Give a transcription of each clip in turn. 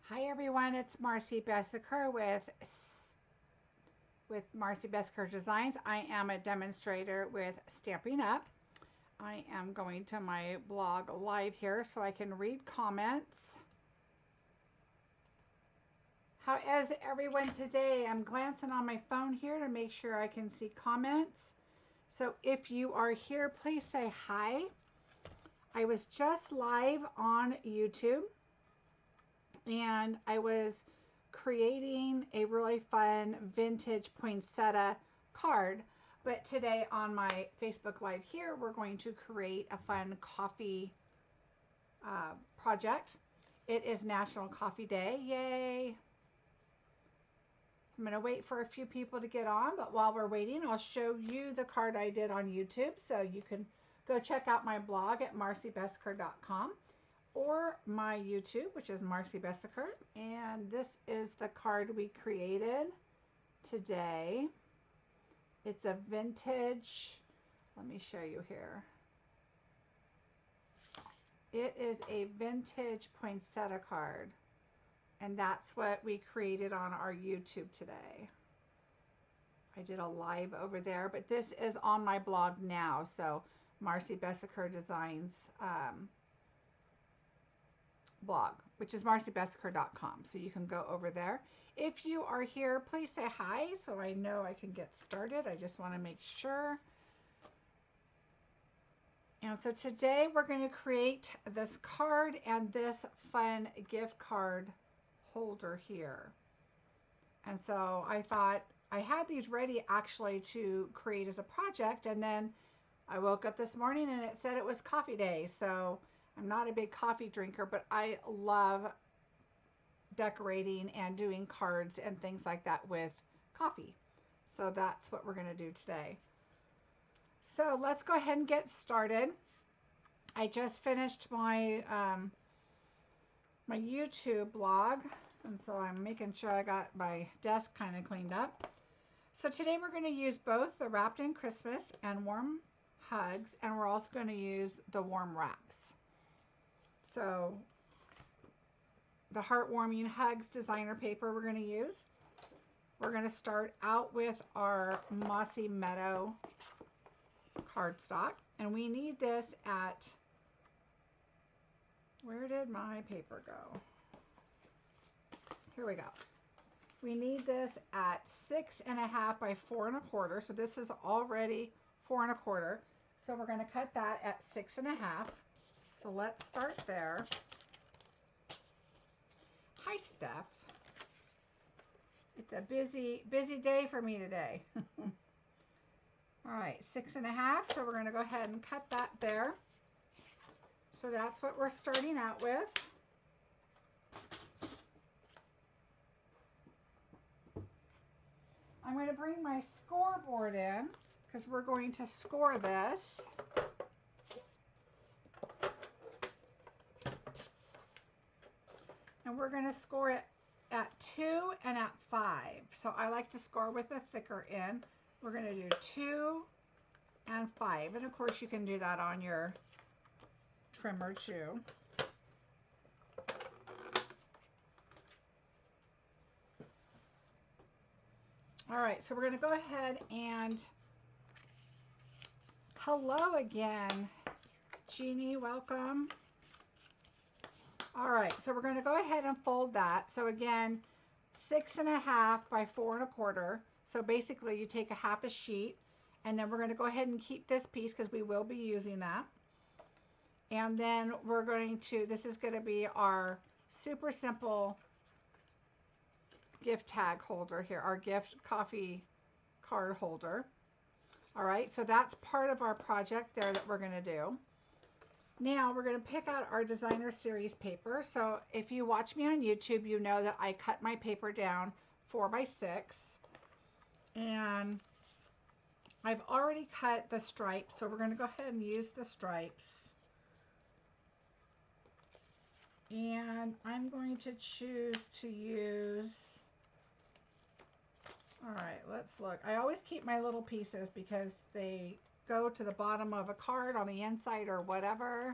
Hi everyone, it's Marcie Bessaker with Marcie Bessaker Designs. I am a demonstrator with Stampin' Up. I am going to my blog live here so I can read comments. How is everyone today? I'm glancing on my phone here to make sure I can see comments. So if you are here, please say hi. I was just live on YouTube and I was creating a really fun vintage poinsettia card. But today on my Facebook Live here, we're going to create a fun coffee project. It is National Coffee Day. Yay! I'm going to wait for a few people to get on, but while we're waiting, I'll show you the card I did on YouTube. So you can go check out my blog at marciebessaker.com or my YouTube, which is Marcie Bessaker. And this is the card we created today. It's a vintage, let me show you here. It is a vintage poinsettia card. And that's what we created on our YouTube today. I did a live over there, but this is on my blog now. So Marcie Bessaker Designs blog, which is marciebessaker.com. So you can go over there. If you are here, please say hi so I know I can get started. I just want to make sure. And so today we're going to create this card and this fun gift card holder here. And so I thought I had these ready actually to create as a project, and then I woke up this morning and it said it was coffee day. So I'm not a big coffee drinker, but I love decorating and doing cards and things like that with coffee. So that's what we're going to do today. So let's go ahead and get started. I just finished my my YouTube blog, and so I'm making sure I got my desk kind of cleaned up. So today we're going to use both the Wrapped in Christmas and Warm Hugs, and we're also going to use the Warm Wraps. So the Heartwarming Hugs designer paper we're going to use. We're going to start out with our Mossy Meadow cardstock, and we need this at, where did my paper go? Here we go. We need this at 6.5 by 4.25. So this is already 4.25. So we're going to cut that at 6.5. So let's start there. Hi, Steph. It's a busy day for me today. All right, 6.5. So we're going to go ahead and cut that there. So that's what we're starting out with. I'm going to bring my scoreboard in because we're going to score this. And we're going to score it at 2 and at 5. So I like to score with a thicker end. We're going to do 2 and 5. And of course you can do that on your trimmer too. All right, so we're going to go ahead and, hello again, Jeannie, welcome. All right, so we're going to go ahead and fold that. So again, 6.5 by 4.25. So basically you take a half a sheet, and then we're going to go ahead and keep this piece because we will be using that. And then we're going to, this is going to be our super simple gift tag holder here, our gift coffee card holder. All right, so that's part of our project there that we're going to do. Now we're going to pick out our designer series paper. So if you watch me on YouTube, you know that I cut my paper down 4 by 6. And I've already cut the stripes, so we're going to go ahead and use the stripes. And I'm going to choose to use, all right, let's look. I always keep my little pieces because they go to the bottom of a card on the inside or whatever.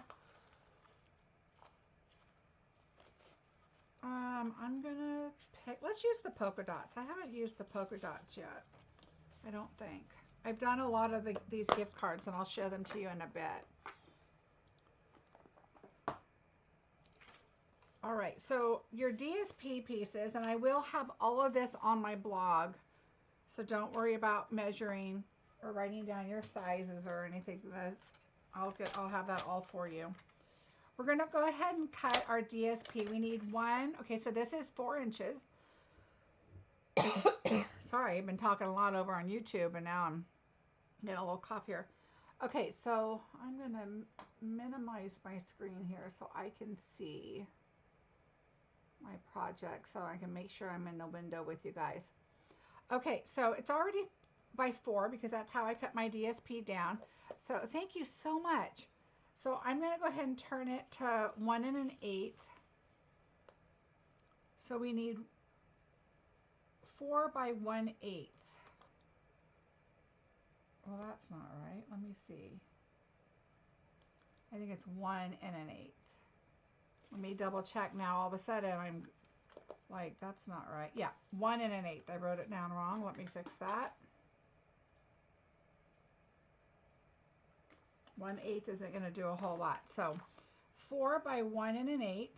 I'm gonna pick, let's use the polka dots. I haven't used the polka dots yet, I don't think. I've done a lot of these gift cards, and I'll show them to you in a bit. All right, so your DSP pieces, and I will have all of this on my blog, so don't worry about measuring or writing down your sizes or anything. That I'll have that all for you. We're gonna go ahead and cut our DSP. We need one. Okay, so this is 4 inches. Sorry, I've been talking a lot over on YouTube, and now I'm getting a little cough here. Okay, so I'm gonna minimize my screen here so I can see my project, so I can make sure I'm in the window with you guys. Okay, so it's already by 4 because that's how I cut my DSP down. So thank you so much. So I'm going to go ahead and turn it to 1 1/8. So we need 4 by 1/8. Well, that's not right. Let me see. I think it's 1 1/8. Let me double check now. All of a sudden, I'm like, that's not right. Yeah, 1 1/8. I wrote it down wrong. Let me fix that. 1/8 isn't going to do a whole lot. So 4 by 1 1/8.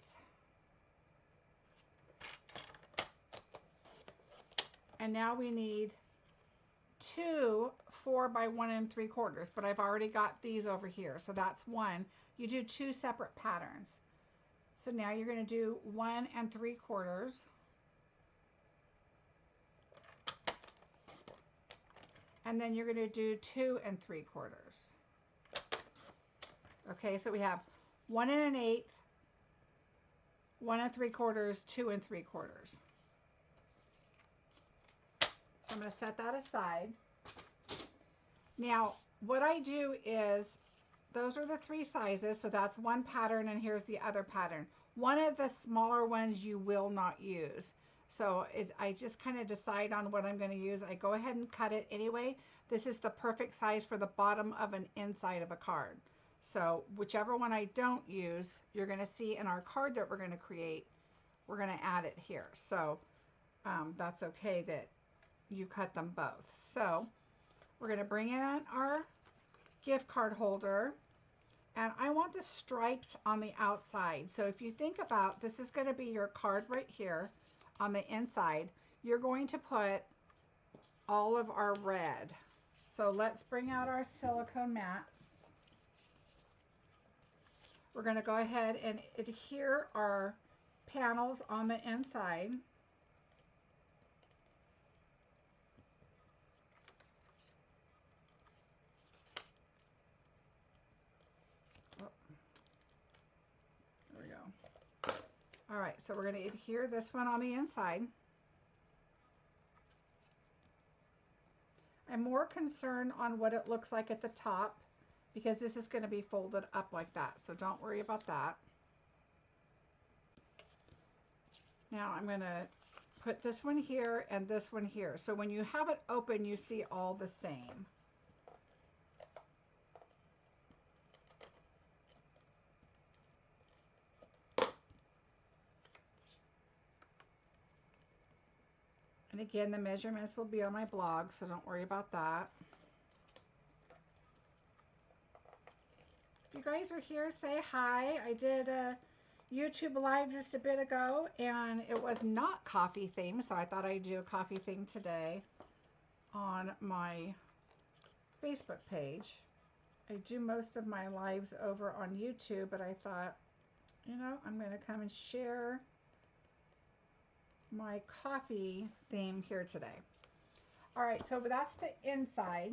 And now we need 2 4 by 1 3/4. But I've already got these over here. So that's 1. You do 2 separate patterns. So now you're going to do 1 3/4. And then you're going to do 2 3/4. Okay, so we have 1 1/8, 1 3/4, 2 3/4. So I'm going to set that aside. Now, what I do is, those are the 3 sizes, so that's one pattern, and here's the other pattern. One of the smaller ones you will not use. So I just kind of decide on what I'm going to use. I go ahead and cut it anyway. This is the perfect size for the bottom of an inside of a card. So whichever one I don't use, you're going to see in our card that we're going to create, we're going to add it here. So that's okay that you cut them both. So we're going to bring in our gift card holder, and I want the stripes on the outside. So if you think about, this is going to be your card right here. On the inside, you're going to put all of our red. So let's bring out our silicone mat. We're going to go ahead and adhere our panels on the inside. Oh, there we go. All right, so we're going to adhere this one on the inside. I'm more concerned on what it looks like at the top, because this is going to be folded up like that, so don't worry about that. Now I'm going to put this one here and this one here, so when you have it open, you see all the same. And again, the measurements will be on my blog, so don't worry about that. If you guys are here, say hi. I did a YouTube live just a bit ago, and it was not coffee themed, so I thought I'd do a coffee theme today on my Facebook page. I do most of my lives over on YouTube, but I thought, you know, I'm going to come and share my coffee theme here today. All right, so that's the inside.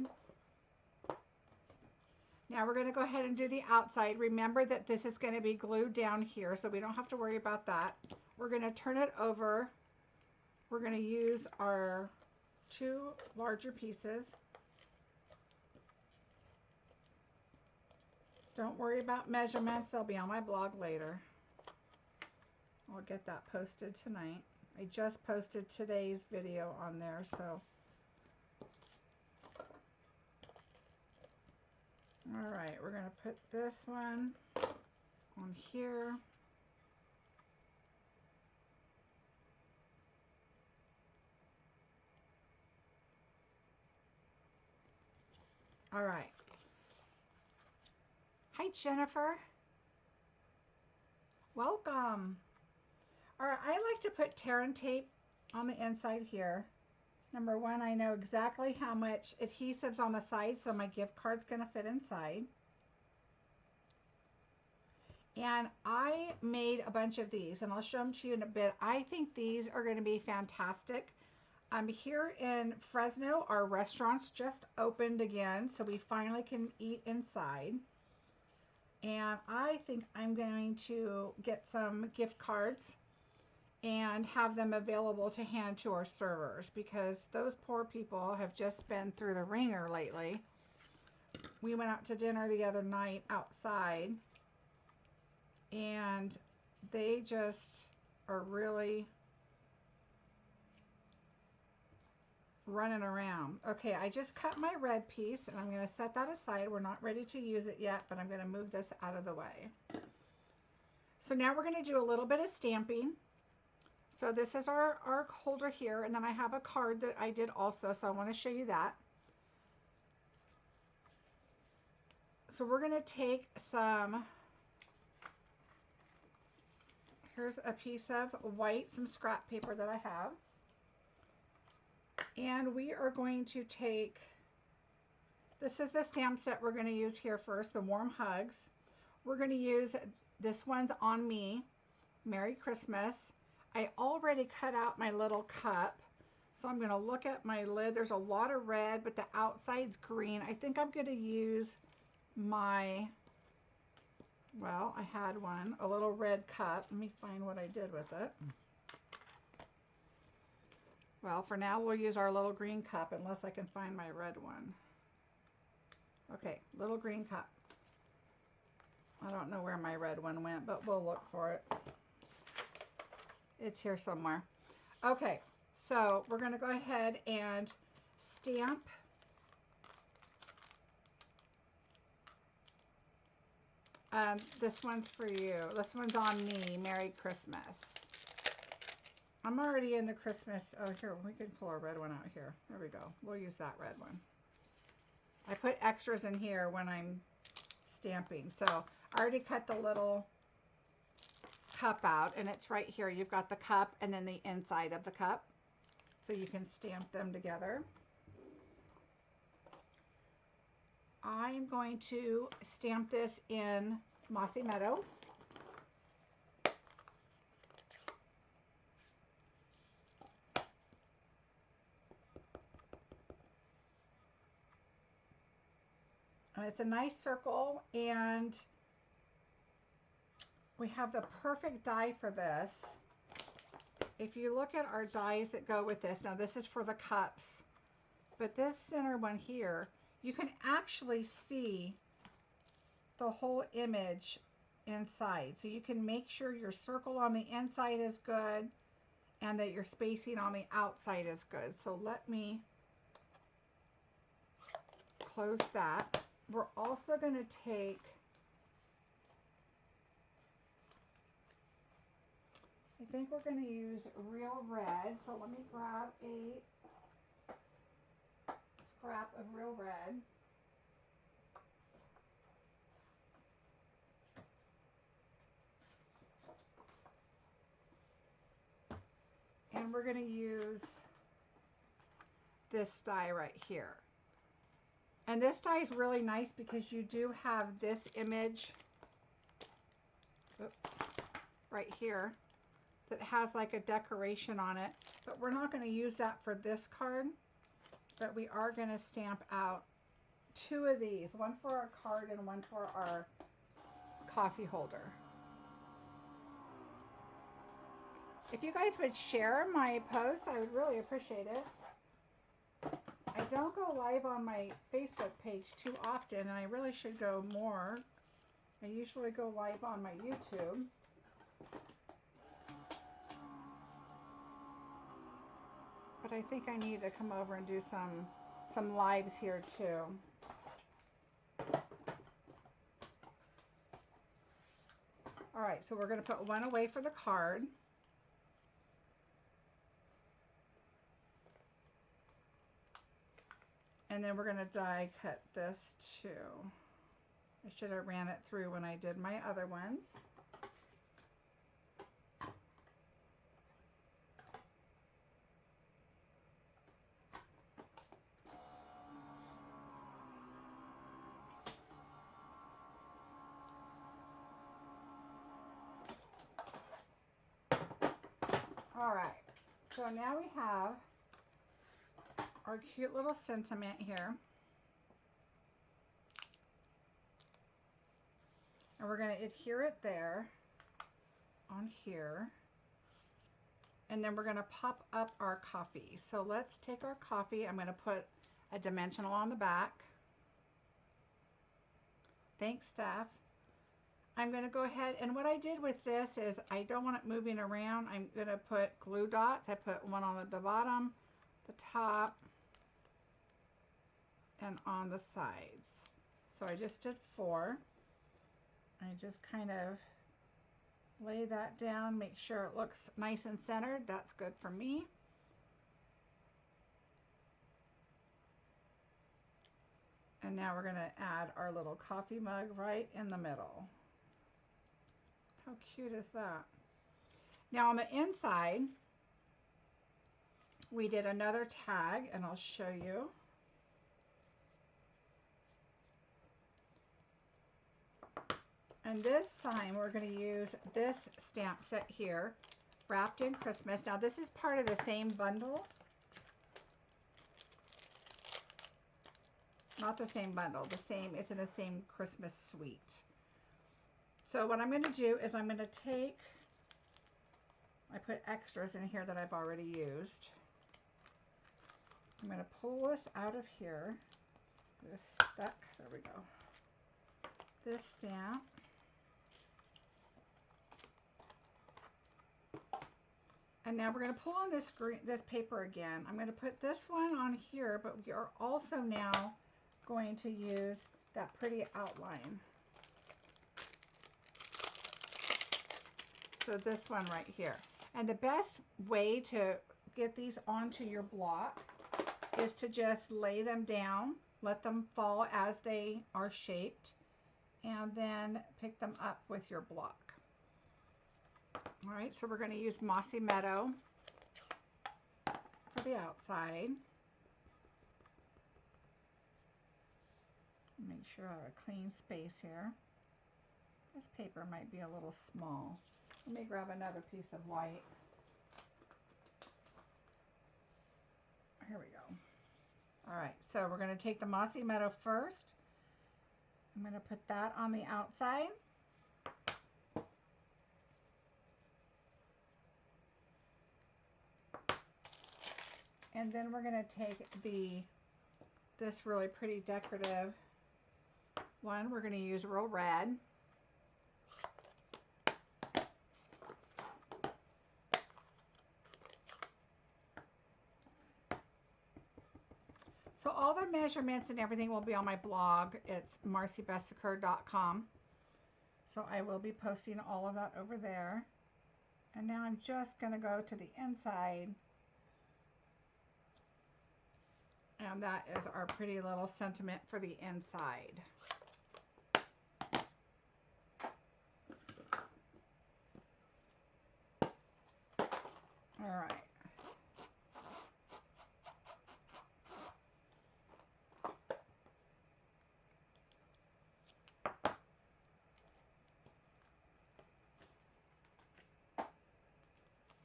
Now we're going to go ahead and do the outside. Remember that this is going to be glued down here, so we don't have to worry about that. We're going to turn it over. We're going to use our 2 larger pieces. Don't worry about measurements. They'll be on my blog later. I'll get that posted tonight. I just posted today's video on there, so. All right, we're going to put this one on here. All right. Hi, Jennifer. Welcome. All right, I like to put tear and tape on the inside here. Number one, I know exactly how much adhesive's on the side, so my gift card's gonna fit inside. And I made a bunch of these, and I'll show them to you in a bit. I think these are gonna be fantastic. Here in Fresno, our restaurants just opened again, so we finally can eat inside. And I think I'm going to get some gift cards and have them available to hand to our servers, because those poor people have just been through the ringer lately. We went out to dinner the other night outside, and they just are really running around. Okay, I just cut my red piece, and I'm going to set that aside. We're not ready to use it yet, but I'm going to move this out of the way. So now we're going to do a little bit of stamping. So this is our holder here, and then I have a card that I did also, so I want to show you that. So we're going to take some, here's a piece of white, some scrap paper that I have. And we are going to take, this is the stamp set we're going to use here first, the Warm Hugs. We're going to use, this one's On Me, Merry Christmas. I already cut out my little cup, so I'm going to look at my lid. There's a lot of red, but the outside's green. I think I'm going to use my, well, I had one, a little red cup. Let me find what I did with it. Well, for now, we'll use our little green cup unless I can find my red one. Okay, little green cup. I don't know where my red one went, but we'll look for it. It's here somewhere. Okay, so we're going to go ahead and stamp this one's for you. This one's On Me, Merry Christmas. I'm already in the Christmas. Oh, here, we can pull our red one out here. There we go. We'll use that red one. I put extras in here when I'm stamping. So I already cut the little cup out, and it's right here. You've got the cup and then the inside of the cup, so you can stamp them together. I'm going to stamp this in Mossy Meadow. And it's a nice circle, and we have the perfect die for this. If you look at our dies that go with this, now this is for the cups, but this center one here, you can actually see the whole image inside. So you can make sure your circle on the inside is good and that your spacing on the outside is good. So let me close that. We're also going to take, I think we're going to use real red. So let me grab a scrap of real red. And we're going to use this die right here. And this die is really nice because you do have this image right here that has like a decoration on it. But we're not going to use that for this card. But we are going to stamp out two of these. One for our card and one for our coffee holder. If you guys would share my post, I would really appreciate it. I don't go live on my Facebook page too often, and I really should go more. I usually go live on my YouTube. But I think I need to come over and do some lives here too. All right, so we're going to put one away for the card. And then we're going to die cut this too. I should have ran it through when I did my other ones. All right, so now we have our cute little sentiment here. And we're going to adhere it there on here. And then we're going to pop up our coffee. So let's take our coffee. I'm going to put a dimensional on the back. Thanks, Steph. I'm going to go ahead, and what I did with this is I don't want it moving around. I'm going to put glue dots. I put one on the bottom, the top, and on the sides. So I just did 4. I just kind of lay that down, make sure it looks nice and centered. That's good for me. And now we're going to add our little coffee mug right in the middle. How cute is that? Now on the inside, we did another tag, and I'll show you. And this time we're going to use this stamp set here, Wrapped in Christmas. Now this is part of the same bundle. Not the same bundle, it's in the same Christmas suite. So what I'm going to do is I'm going to take, I put extras in here that I've already used. I'm going to pull this out of here. This stuck, there we go. This stamp. And now we're going to pull on this paper again. I'm going to put this one on here, but we are also now going to use that pretty outline. So this one right here. And the best way to get these onto your block is to just lay them down, let them fall as they are shaped, and then pick them up with your block. All right, so we're going to use Mossy Meadow for the outside. Make sure I have a clean space here. This paper might be a little small. Let me grab another piece of white. Here we go. All right, so we're going to take the Mossy Meadow first. I'm going to put that on the outside. And then we're going to take this really pretty decorative one. We're going to use Real Red. So all the measurements and everything will be on my blog. It's marciebessaker.com. So I will be posting all of that over there. And now I'm just going to go to the inside. And that is our pretty little sentiment for the inside. All right.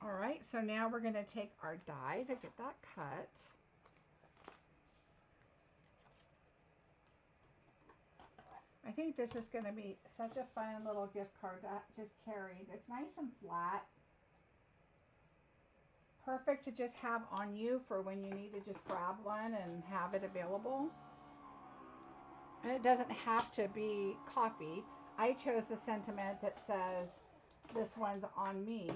All right, so now we're going to take our die to get that cut. I think this is going to be such a fun little gift card to just carry. It's nice and flat. Perfect to just have on you for when you need to just grab one and have it available. And it doesn't have to be coffee. I chose the sentiment that says, this one's on me.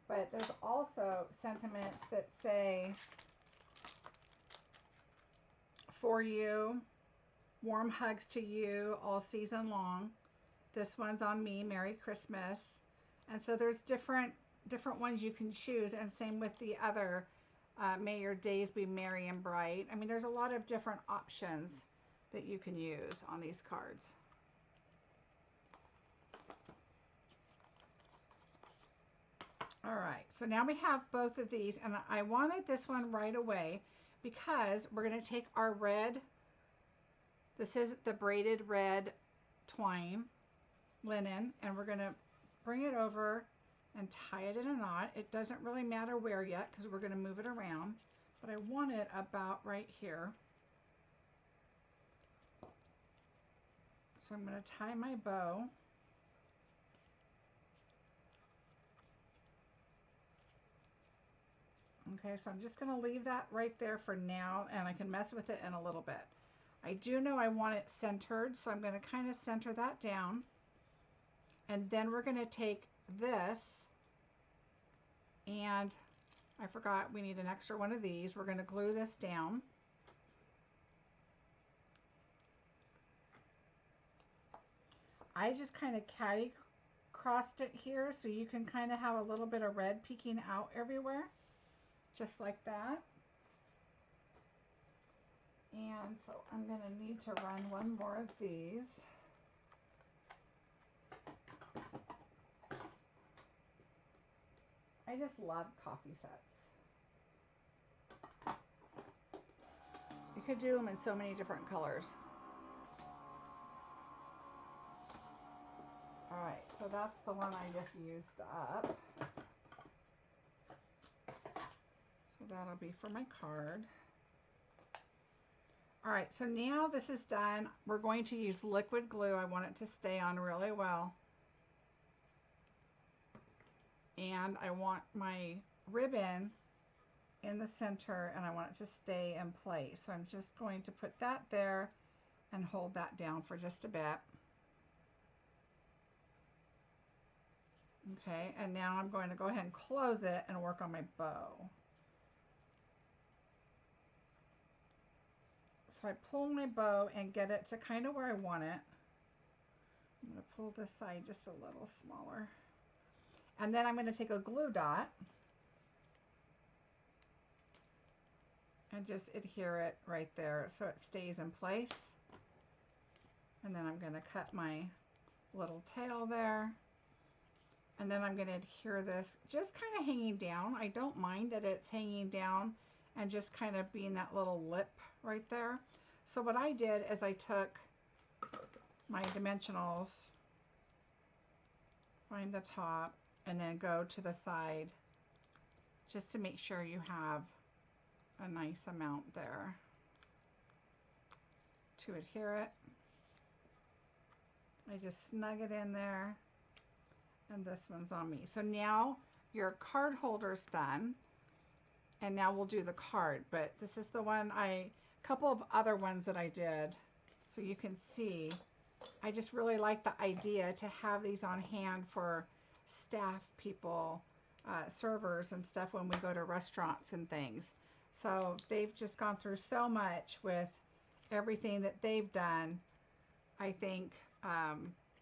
But there's also sentiments that say, for you, warm hugs to you all season long. This one's on me, Merry Christmas. And so there's different ones you can choose, and same with the other May your days be merry and bright. I mean, there's a lot of different options that you can use on these cards. All right, so now we have both of these, and I wanted this one right away because we're going to take our red, this is the braided red twine linen, and we're going to bring it over and tie it in a knot. It doesn't really matter where yet because we're going to move it around, but I want it about right here. So I'm going to tie my bow. Okay, so I'm just going to leave that right there for now, and I can mess with it in a little bit. I do know I want it centered, so I'm going to kind of center that down. And then we're going to take this, and I forgot we need an extra one of these. We're going to glue this down. I just kind of catty crossed it here so you can kind of have a little bit of red peeking out everywhere. Just like that. And so I'm going to need to run one more of these. I just love coffee sets. You could do them in so many different colors. Alright, so that's the one I just used up. So that'll be for my card. Alright, so now this is done. We're going to use liquid glue. I want it to stay on really well. And I want my ribbon in the center, and I want it to stay in place. So I'm just going to put that there and hold that down for just a bit. Okay, and now I'm going to go ahead and close it and work on my bow. So I pull my bow and get it to kind of where I want it. I'm going to pull this side just a little smaller. And then I'm going to take a glue dot and just adhere it right there so it stays in place. And then I'm going to cut my little tail there. And then I'm going to adhere this just kind of hanging down. I don't mind that it's hanging down and just kind of being that little lip right there. So what I did is I took my dimensionals, find the top, and then go to the side just to make sure you have a nice amount there to adhere it. I just snug it in there, and this one's on me. So now your card holder's done, and now we'll do the card. But this is the one a couple of other ones that I did, so you can see. I just really like the idea to have these on hand for staff people, servers and stuff when we go to restaurants and things. So they've just gone through so much with everything that they've done. I think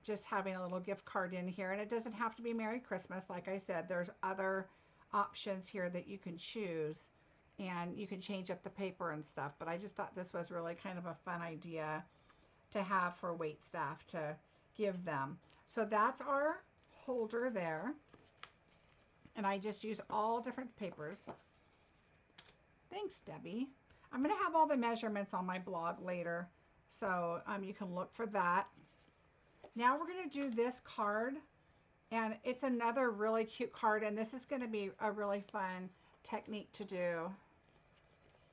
just having a little gift card in here, and it doesn't have to be Merry Christmas. Like I said, there's other options here that you can choose, and you can change up the paper and stuff. But I just thought this was really kind of a fun idea to have for wait staff to give them. So that's our holder there, and I just use all different papers. Thanks, Debbie. I'm going to have all the measurements on my blog later, so you can look for that. Now we're going to do this card, and it's another really cute card, and this is going to be a really fun technique to do.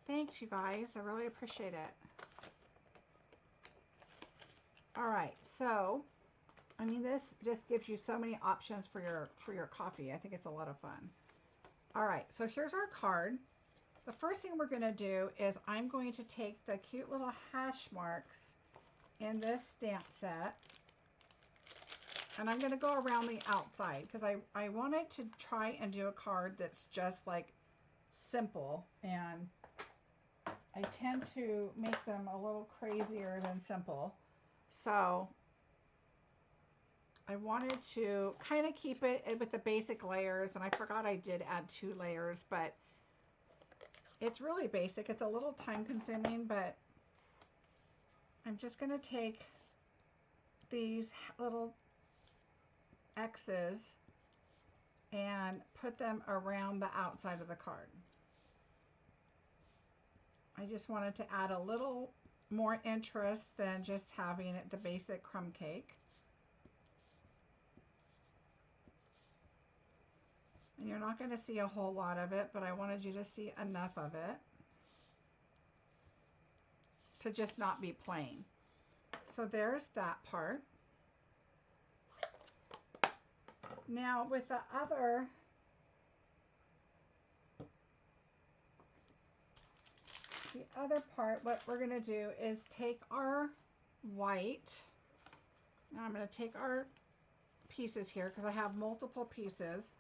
Thanks, you guys. I really appreciate it. All right, so I mean, this just gives you so many options for your coffee. I think it's a lot of fun. All right, so here's our card. The first thing we're going to do is I'm going to take the cute little hash marks in this stamp set, and I'm going to go around the outside because I wanted to try and do a card that's just like simple, and I tend to make them a little crazier than simple. So I wanted to kind of keep it with the basic layers, and I forgot I did add 2 layers, but It's really basic. It's a little time consuming, but I'm just going to take these little X's and put them around the outside of the card. I just wanted to add a little more interest than just having it the basic crumb cake. And you're not going to see a whole lot of it, but I wanted you to see enough of it to just not be plain. So there's that part. Now with the other part, what we're going to do is take our white. Now I'm going to take our pieces here because I have multiple pieces.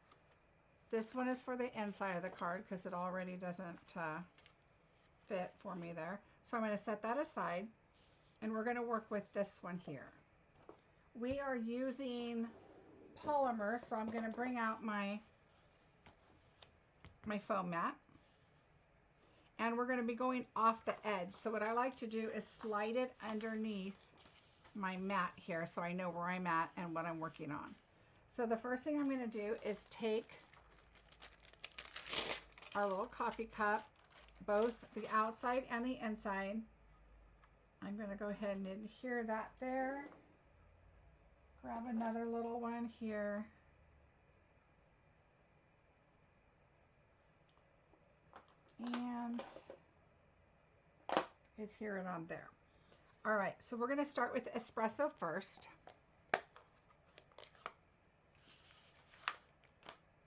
This one is for the inside of the card because it already doesn't fit for me there. So I'm going to set that aside, and we're going to work with this one here. We are using polymer, so I'm going to bring out my foam mat, and we're going to be going off the edge. So what I like to do is slide it underneath my mat here so I know where I'm at and what I'm working on. So the first thing I'm going to do is take our little coffee cup, both the outside and the inside. I'm going to go ahead and adhere that there. Grab another little one here. And adhere it on there. All right, so we're going to start with the espresso first.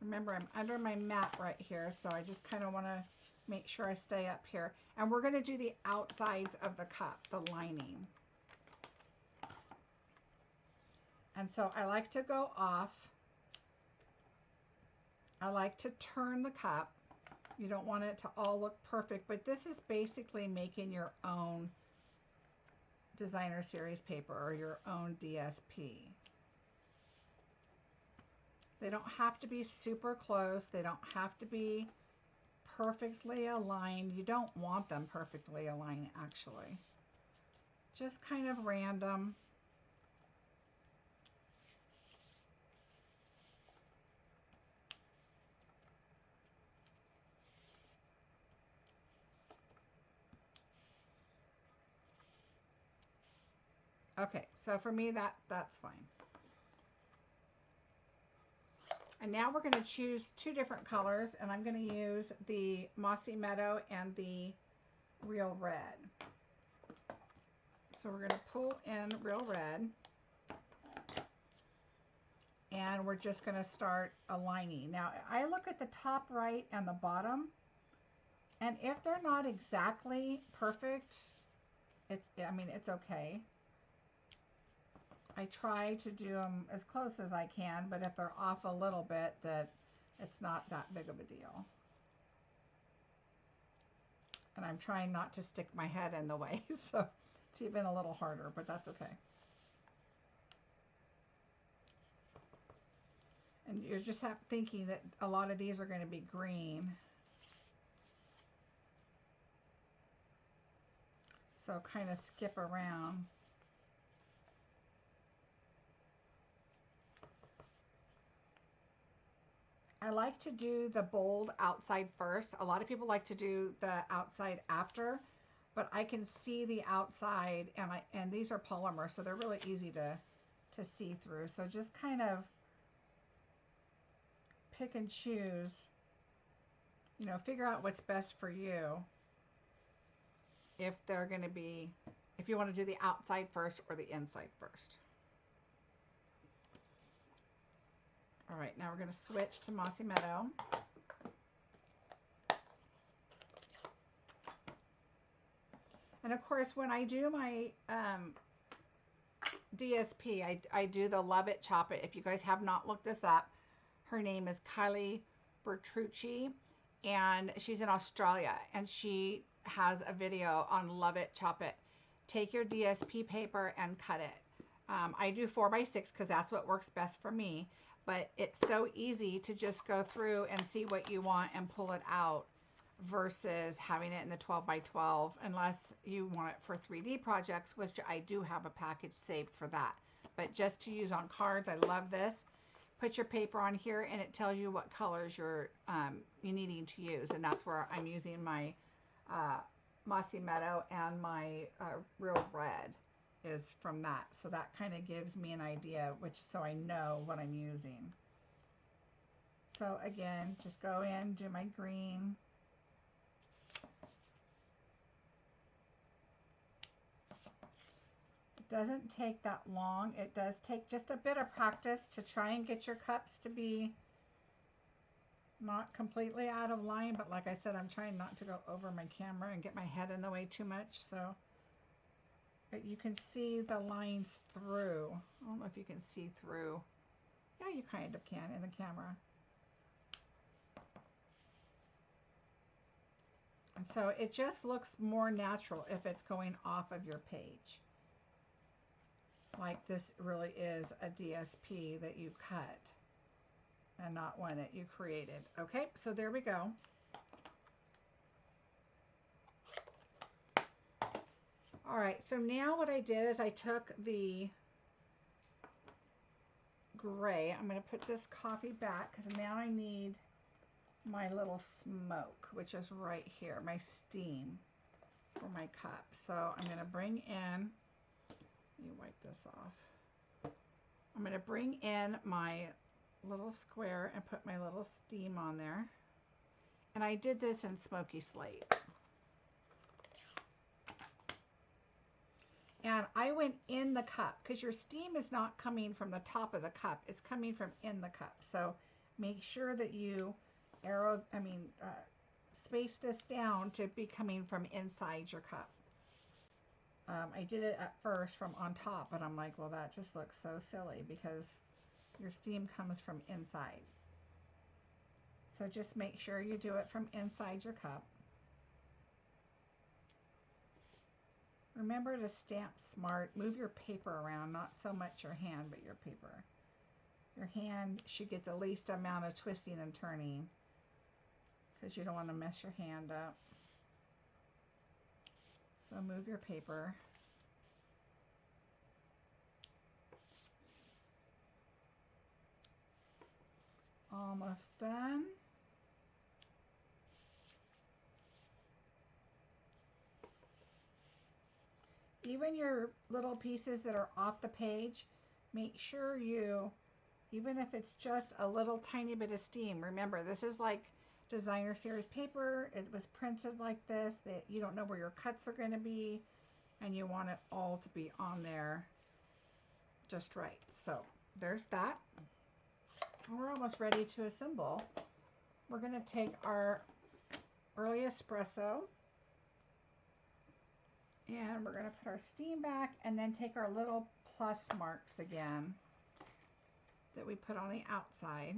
Remember, I'm under my mat right here, so I just kind of want to make sure I stay up here. And we're going to do the outsides of the cup, the lining. And so I like to go off. I like to turn the cup. You don't want it to all look perfect, but this is basically making your own designer series paper or your own DSP. They don't have to be super close. They don't have to be perfectly aligned. You don't want them perfectly aligned, actually. Just kind of random. Okay, so for me, that's fine. And now we're going to choose two different colors, and I'm going to use the Mossy Meadow and the Real Red. So we're going to pull in Real Red, and we're just going to start aligning. Now, I look at the top right and the bottom, and if they're not exactly perfect, it's okay. I try to do them as close as I can, but if they're off a little bit, that it's not that big of a deal. And I'm trying not to stick my head in the way, so it's even a little harder, but that's okay. And you're just thinking that a lot of these are going to be green. So kind of skip around. I like to do the bold outside first. A lot of people like to do the outside after, but I can see the outside, and these are polymer, so they're really easy to see through. So just kind of pick and choose, you know, figure out what's best for you. If they're going to be, if you want to do the outside first or the inside first. All right, now we're going to switch to Mossy Meadow. And of course, when I do my DSP, I do the Love It, Chop It. If you guys have not looked this up, her name is Kylie Bertrucci, and she's in Australia, and she has a video on Love It, Chop It. Take your DSP paper and cut it. I do 4x6 because that's what works best for me. But it's so easy to just go through and see what you want and pull it out versus having it in the 12 by 12, unless you want it for 3D projects, which I do have a package saved for that. But just to use on cards, I love this. Put your paper on here and it tells you what colors you're needing to use, and that's where I'm using my Mossy Meadow, and my Real Red is from that. So that kind of gives me an idea, so I know what I'm using. So again, just go in, do my green. It doesn't take that long. It does take just a bit of practice to try and get your cups to be not completely out of line, but like I said, I'm trying not to go over my camera and get my head in the way too much, so but you can see the lines through. I don't know if you can see through. Yeah, you kind of can in the camera. And so it just looks more natural if it's going off of your page. Like this really is a DSP that you cut and not one that you created. Okay, so there we go. All right, so now what I did is I took the gray. I'm going to put this coffee back because now I need my little smoke, which is right here, my steam for my cup. So I'm going to bring in, let me wipe this off. I'm going to bring in my little square and put my little steam on there. And I did this in Smoky Slate. And I went in the cup because your steam is not coming from the top of the cup. It's coming from in the cup. So make sure that you space this down to be coming from inside your cup. I did it at first from on top, but I'm like, well, that just looks so silly because your steam comes from inside. So just make sure you do it from inside your cup. Remember to stamp smart. Move your paper around, not so much your hand, but your paper. Your hand should get the least amount of twisting and turning because you don't want to mess your hand up. So move your paper. Almost done. Even your little pieces that are off the page, make sure you, even if it's just a little tiny bit of steam, remember this is like designer series paper. It was printed like this, that you don't know where your cuts are going to be, and you want it all to be on there just right. So there's that. We're almost ready to assemble. We're going to take our early espresso and we're going to put our steam back and then take our little plus marks again that we put on the outside.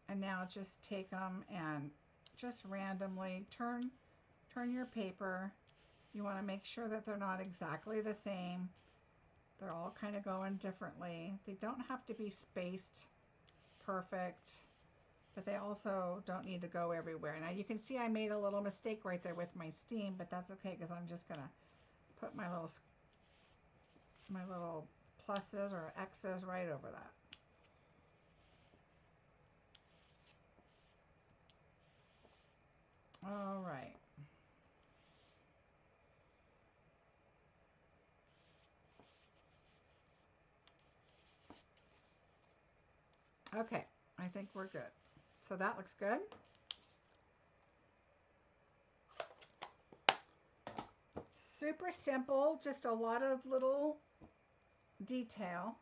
And now just take them and just randomly turn your paper. You want to make sure that they're not exactly the same. They're all kind of going differently. They don't have to be spaced perfect, but they also don't need to go everywhere. Now you can see I made a little mistake right there with my steam, but that's okay because I'm just gonna put my little pluses or X's right over that. All right. Okay, I think we're good. So that looks good. Super simple, just a lot of little detail.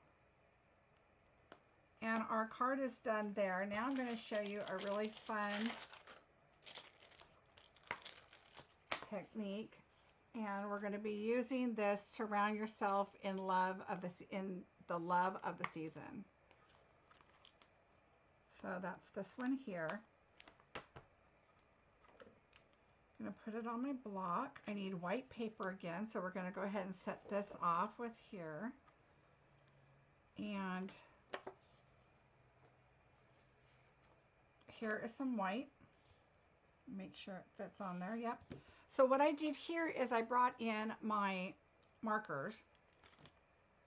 And our card is done there. Now I'm going to show you a really fun technique. And we're going to be using this Surround Yourself in the love of the season. So that's this one here. I'm going to put it on my block. I need white paper again, so we're going to go ahead and set this off with here. And here is some white. Make sure it fits on there. Yep. So what I did here is I brought in my markers.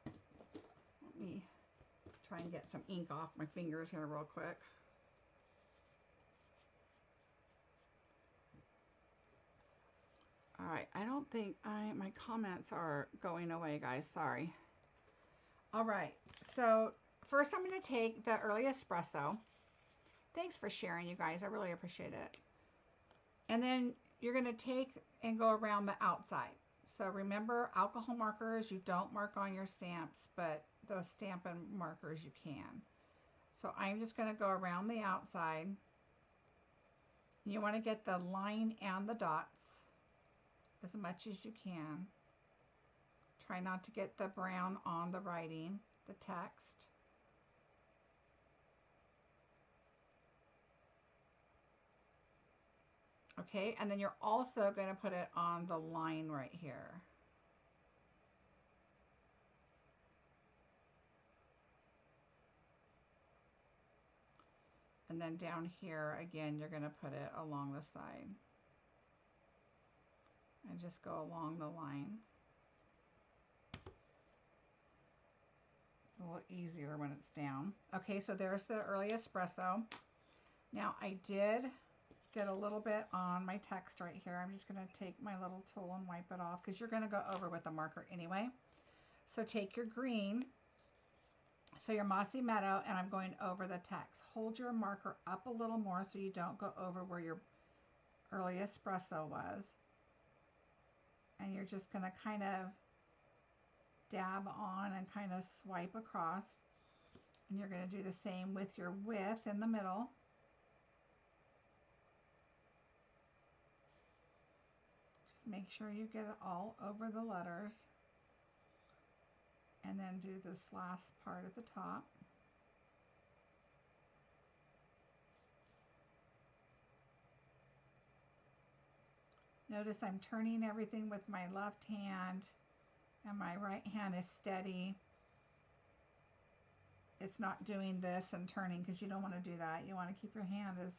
Let me try and get some ink off my fingers here real quick. All right, I don't think my comments are going away, guys. Sorry. All right, so first I'm going to take the early espresso. Thanks for sharing, you guys. I really appreciate it. And then you're going to take and go around the outside. So remember, alcohol markers, you don't mark on your stamps, but the Stampin' markers you can. So I'm just going to go around the outside. You want to get the line and the dots as much as you can. Try not to get the brown on the writing, the text. Okay, and then you're also going to put it on the line right here. And then down here, again, you're going to put it along the side. And just go along the line. It's a little easier when it's down. Okay, so there's the early espresso. Now I did get a little bit on my text right here. I'm just going to take my little tool and wipe it off because you're going to go over with the marker anyway. So take your green, so your Mossy Meadow, and I'm going over the text. Hold your marker up a little more so you don't go over where your early espresso was. And you're just going to kind of dab on and kind of swipe across. And you're going to do the same with your width in the middle. Just make sure you get it all over the letters. And then do this last part at the top. Notice I'm turning everything with my left hand and my right hand is steady. It's not doing this and turning because you don't want to do that. You want to keep your hand as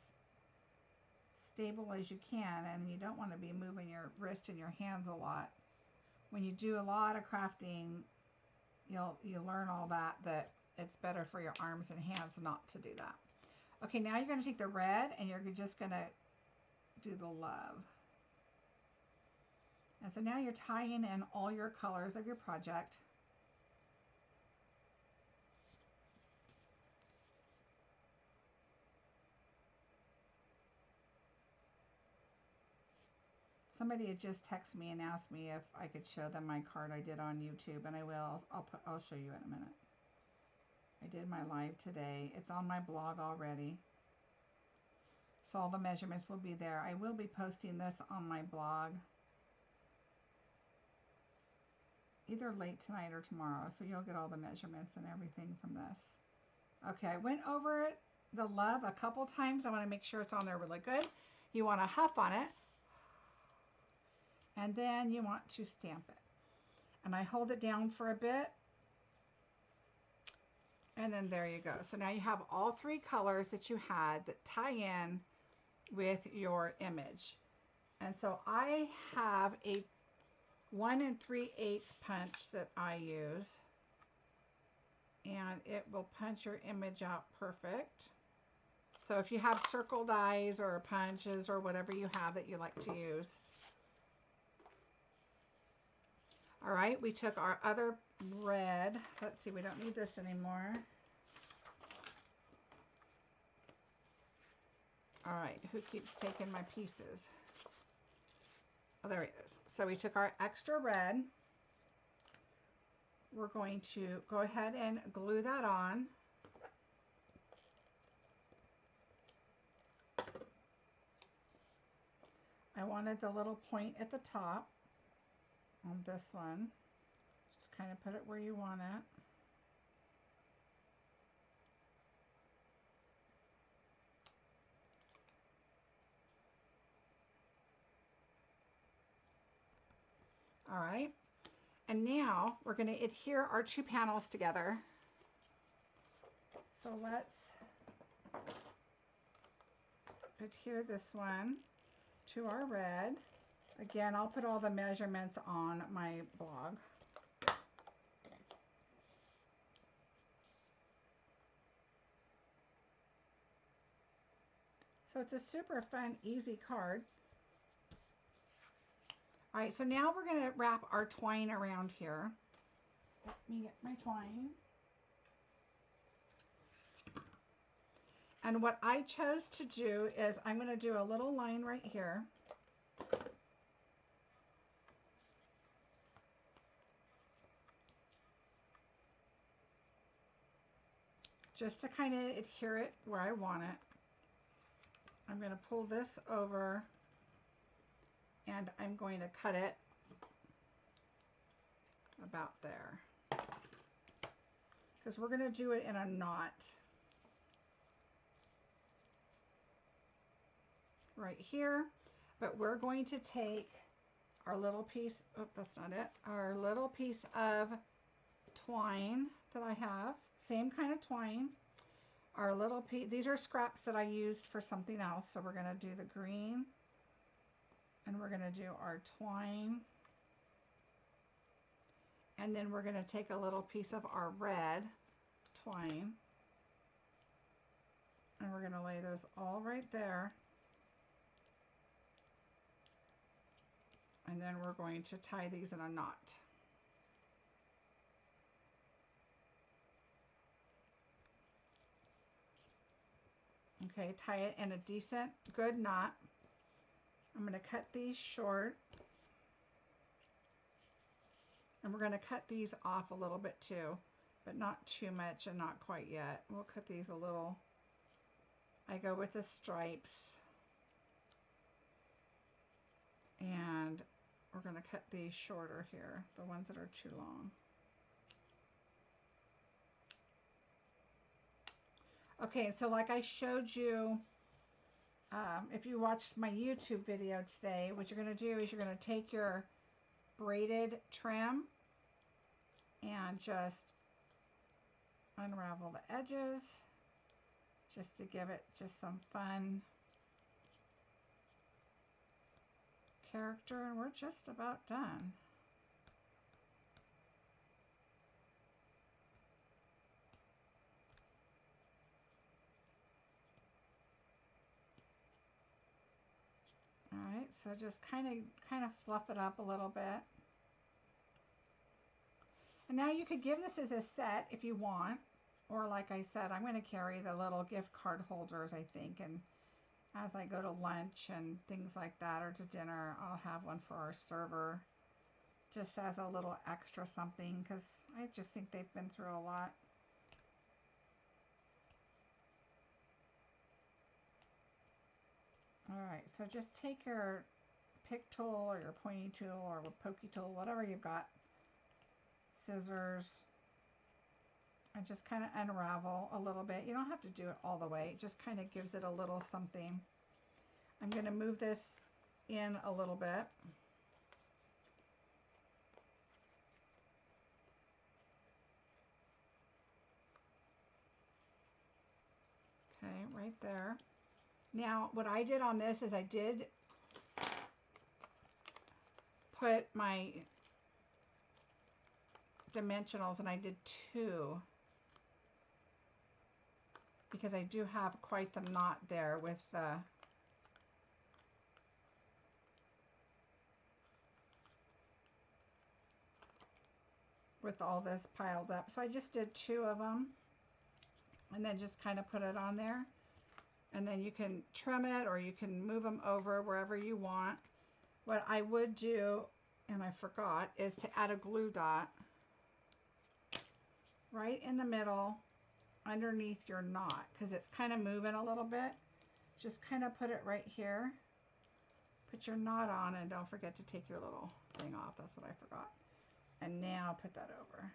stable as you can, and you don't want to be moving your wrist and your hands a lot. When you do a lot of crafting, you'll learn all that it's better for your arms and hands not to do that. Okay, now you're going to take the red and you're just going to do the love. And so now you're tying in all your colors of your project. Somebody had just texted me and asked me if I could show them my card I did on YouTube, and I will. I'll show you in a minute. I did my live today. It's on my blog already. So all the measurements will be there. I will be posting this on my blog either late tonight or tomorrow, so you'll get all the measurements and everything from this. Okay, I went over it, the love, a couple times. I want to make sure it's on there really good. You want to huff on it, and then you want to stamp it. And I hold it down for a bit, and then there you go. So now you have all three colors that you had that tie in with your image. And so I have a 1 3/8 punch that I use, and it will punch your image out perfect. So if you have circle dies or punches or whatever you have that you like to use. All right, we took our other red. Let's see, we don't need this anymore. All right, who keeps taking my pieces? Oh, there it is. So we took our extra red. We're going to go ahead and glue that on. I wanted the little point at the top on this one. Just kind of put it where you want it. All right, and now we're going to adhere our two panels together. So let's adhere this one to our red. Again, I'll put all the measurements on my blog. So it's a super fun, easy card. All right, so now we're going to wrap our twine around here. Let me get my twine. And what I chose to do is I'm going to do a little line right here. Just to kind of adhere it where I want it. I'm going to pull this over and I'm going to cut it about there. Because we're going to do it in a knot. Right here, but we're going to take our little piece, oh, that's not it, our little piece of twine that I have, same kind of twine, our little piece, these are scraps that I used for something else, so we're going to do the green, and we're going to do our twine, and then we're going to take a little piece of our red twine, and we're going to lay those all right there. And then we're going to tie these in a knot. Okay, tie it in a decent, good knot. I'm going to cut these short. And we're going to cut these off a little bit too, but not too much and not quite yet. We'll cut these a little. I go with the stripes. And we're going to cut these shorter here, the ones that are too long. Okay, so like I showed you, if you watched my YouTube video today, what you're going to do is you're going to take your braided trim and just unravel the edges, just to give it just some fun character, and we're just about done. All right, so just kind of fluff it up a little bit. And now you could give this as a set if you want, or like I said, I'm going to carry the little gift card holders, I think, and as I go to lunch and things like that, or to dinner, I'll have one for our server, just as a little extra something, because I just think they've been through a lot. Alright, so just take your pick tool or your pointy tool or a pokey tool, whatever you've got, scissors, and just kind of unravel a little bit. You don't have to do it all the way, it just kind of gives it a little something. I'm going to move this in a little bit. Okay, right there. Now, what I did on this is I did put my dimensionals, and I did 2 because I do have quite the knot there with the all this piled up. So I just did 2 of them and then just kind of put it on there, and then you can trim it or you can move them over wherever you want. What I would do, and I forgot, is to add a glue dot right in the middle underneath your knot, because it's kind of moving a little bit. Just kind of put it right here, put your knot on, and don't forget to take your little thing off. That's what I forgot. And now put that over.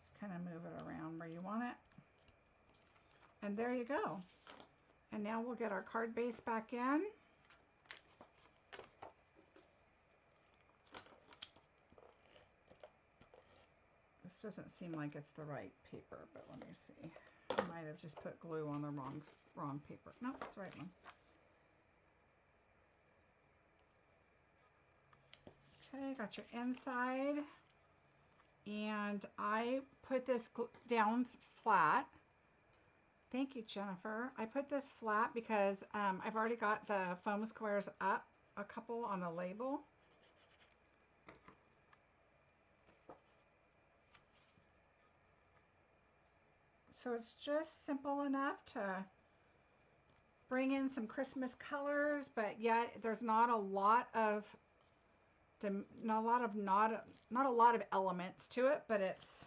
Just kind of move it around where you want it. And there you go. And now we'll get our card base back in. This doesn't seem like it's the right paper, but let me see. I might have just put glue on the wrong paper. No, it's the right one. Okay, got your inside. And I put this down flat. Thank you, Jennifer. I put this flat because I've already got the foam squares up, a couple on the label. So it's just simple enough to bring in some Christmas colors, but yet there's not a lot of elements to it, but it's,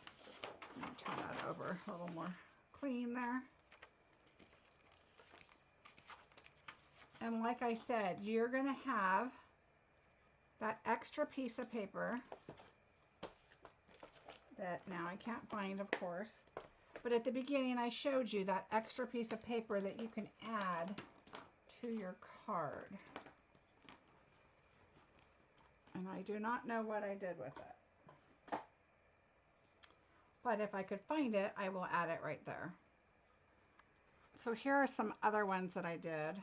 let me turn that over a little more clean there. And like I said, you're going to have that extra piece of paper that now I can't find, of course. But at the beginning, I showed you that extra piece of paper that you can add to your card. And I do not know what I did with it. But if I could find it, I will add it right there. So here are some other ones that I did.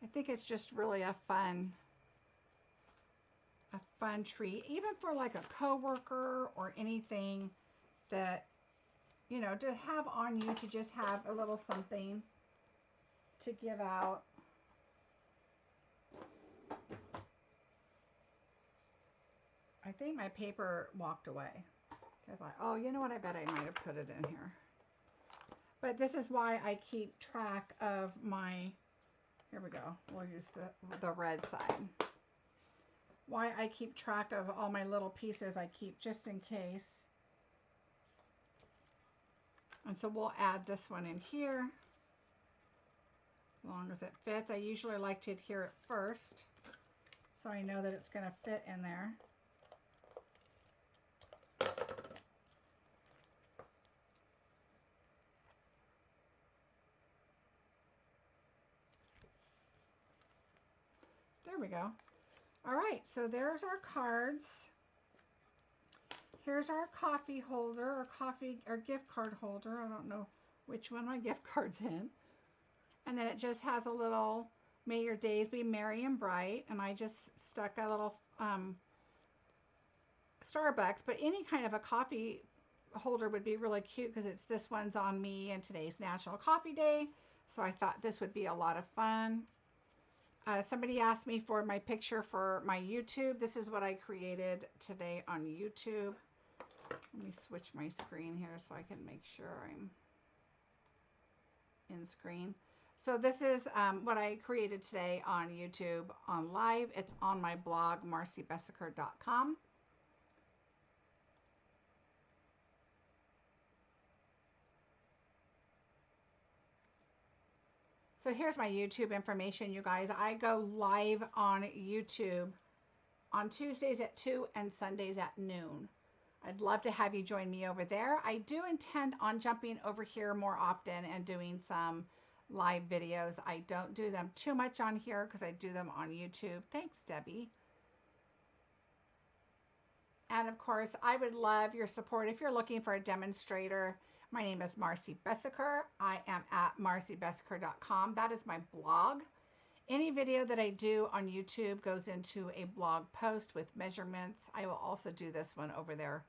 I think it's just really a fun treat, even for like a coworker or anything that, you know, to have on you, to just have a little something to give out. I think my paper walked away because oh, you know what? I bet I might have put it in here. But this is why I keep track of my, here we go. We'll use the red side. Why I keep track of all my little pieces, I keep just in case. And so we'll add this one in here, as long as it fits. I usually like to adhere it first, so I know that it's going to fit in there. There we go. All right, so there's our cards. Here's our coffee holder, or gift card holder. I don't know which one my gift card's in. And then it just has a little, may your days be merry and bright. And I just stuck a little Starbucks, but any kind of a coffee holder would be really cute because this one's on me, and today's National Coffee Day. So I thought this would be a lot of fun. Somebody asked me for my picture for my YouTube. This is what I created today on YouTube. Let me switch my screen here so I can make sure I'm in screen. So this is what I created today on YouTube on live. It's on my blog, marciebessaker.com. So here's my YouTube information, you guys. I go live on YouTube on Tuesdays at 2 and Sundays at noon. I'd love to have you join me over there. I do intend on jumping over here more often and doing some live videos. I don't do them too much on here because I do them on YouTube. Thanks, Debbie. And of course, I would love your support if you're looking for a demonstrator. My name is Marcie Bessaker. I am at marciebessaker.com. That is my blog. Any video that I do on YouTube goes into a blog post with measurements. I will also do this one over there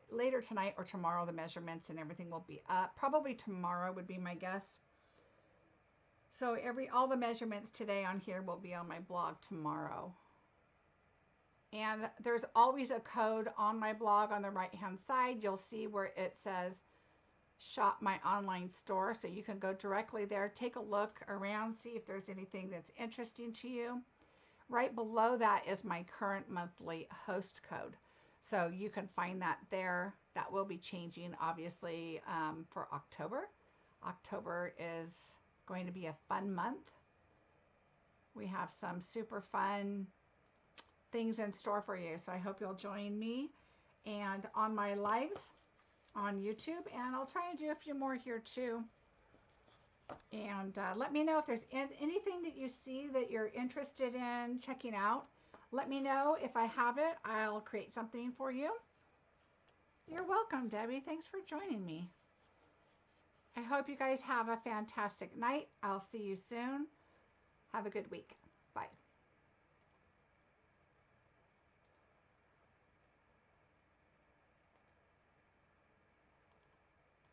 later tonight or tomorrow. The measurements and everything will be up. Probably tomorrow would be my guess. So all the measurements today on here will be on my blog tomorrow. And there's always a code on my blog on the right hand side. You'll see where it says shop my online store, so you can go directly there, take a look around, see if there's anything that's interesting to you. Right below that is my current monthly host code, so you can find that there. That will be changing obviously for October. October is going to be a fun month. We have some super fun things in store for you, so I hope you'll join me and on my lives on YouTube, and I'll try and do a few more here too. And let me know if there's anything that you see that you're interested in checking out. Let me know. If I have it, I'll create something for you. You're welcome, Debbie. Thanks for joining me. I hope you guys have a fantastic night. I'll see you soon. Have a good week. Bye.